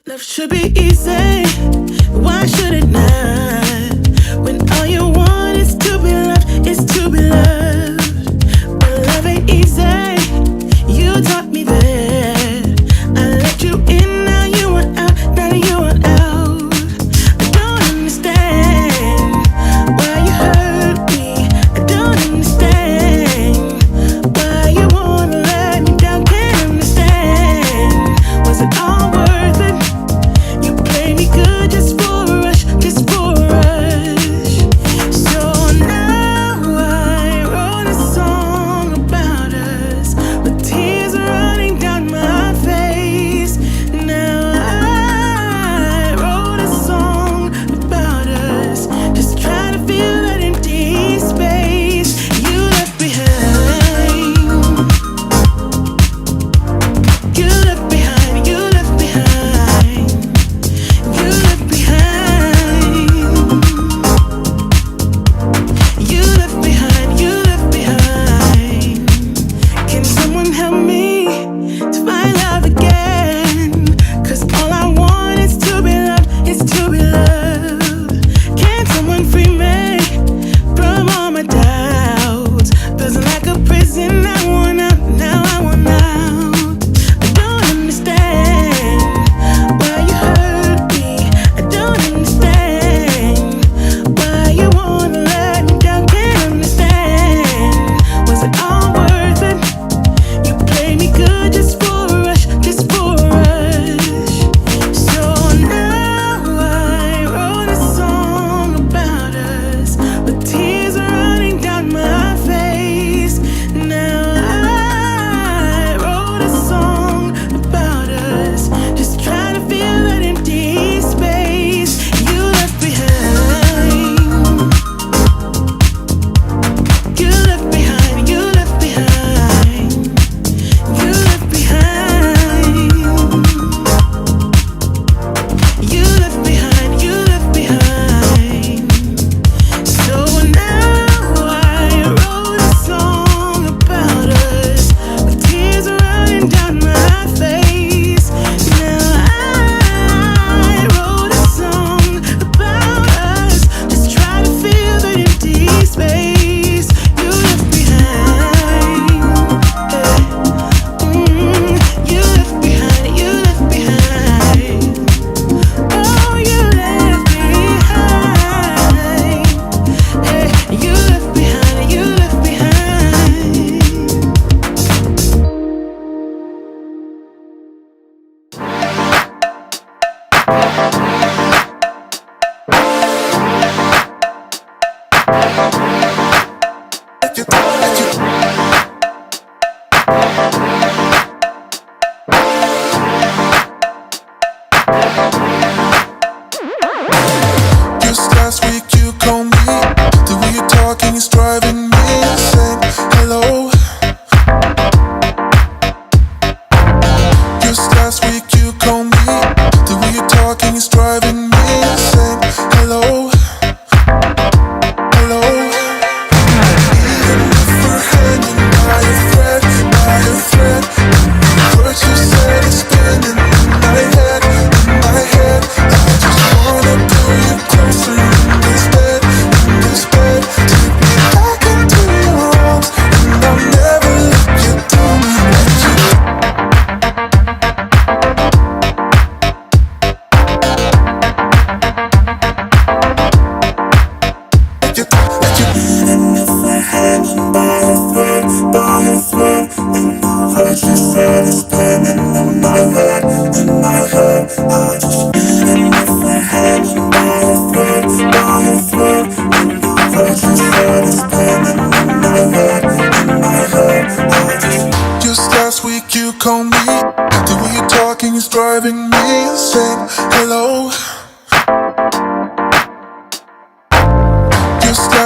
Love should be easy, why should it not? When all you want is to be loved, is to be loved. But love ain't easy, you taught me that. I let you in, now you want out, now you want out. I don't understand why you hurt me. I don't understand why you wanna let me down. Can't understand, was it all worth it? You play me good.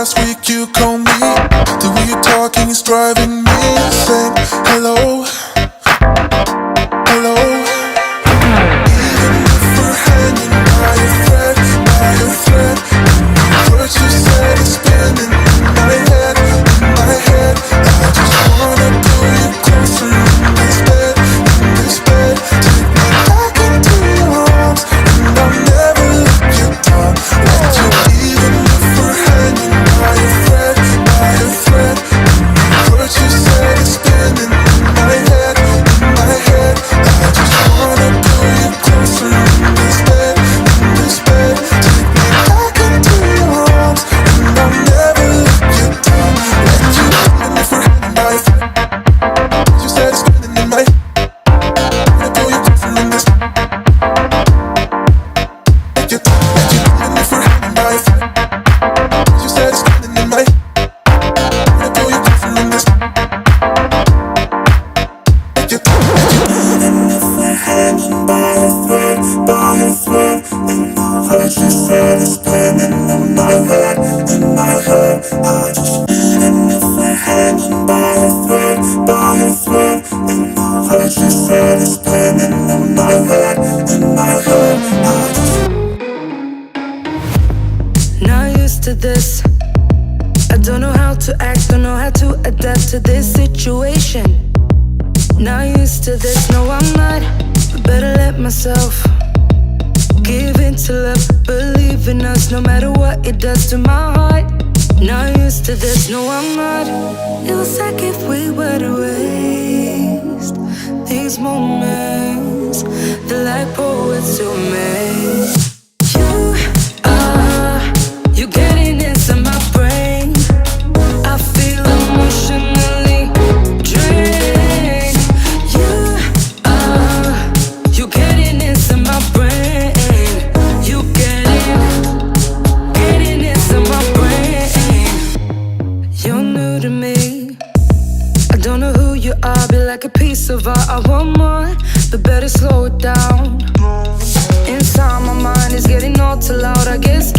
last week you called me. The way you're talking is driving me insane. Hello, hello. Even if we're hanging by a thread, what you said is spinning in my head, in my head. I just wanna pull you closer in this bed, in this bed. Take me back into your arms, and I'll never let you down. Let you, even if we're hanging by a thread, what you said is spinning in my head, in my head. I just wanna pull you closer in this bed, in this bed. Take me back into your arms, and I'll never let you down. Let you, even if we're hanging by a thread, what you said is spinning in my head. Wanna pull you closer in this. Let you, even if we're hanging by a thread, what you said is spinning in my head. Wanna pull you closer in this. Let you, even if we're hanging by a thread, and what you said is spinning in my head, in my head. I just, even if we're hanging by a thread, and what you said is spinning in my head, in my head. I just, not used to this. I don't know how to act, don't know how to adapt to this situation. Not used to this, no I'm not, but better let myself give in to love, believe in us no matter what it does to my heart. Not used to this, no I'm not. It was like if we were to waste these moments, they're like poets to me. You getting inside my brain, I feel emotionally drained. You getting inside my brain. You getting inside my brain. You're new to me, I don't know who you are. Be like a piece of art, I want more, but better slow it down. Inside my mind is getting all too loud. I guess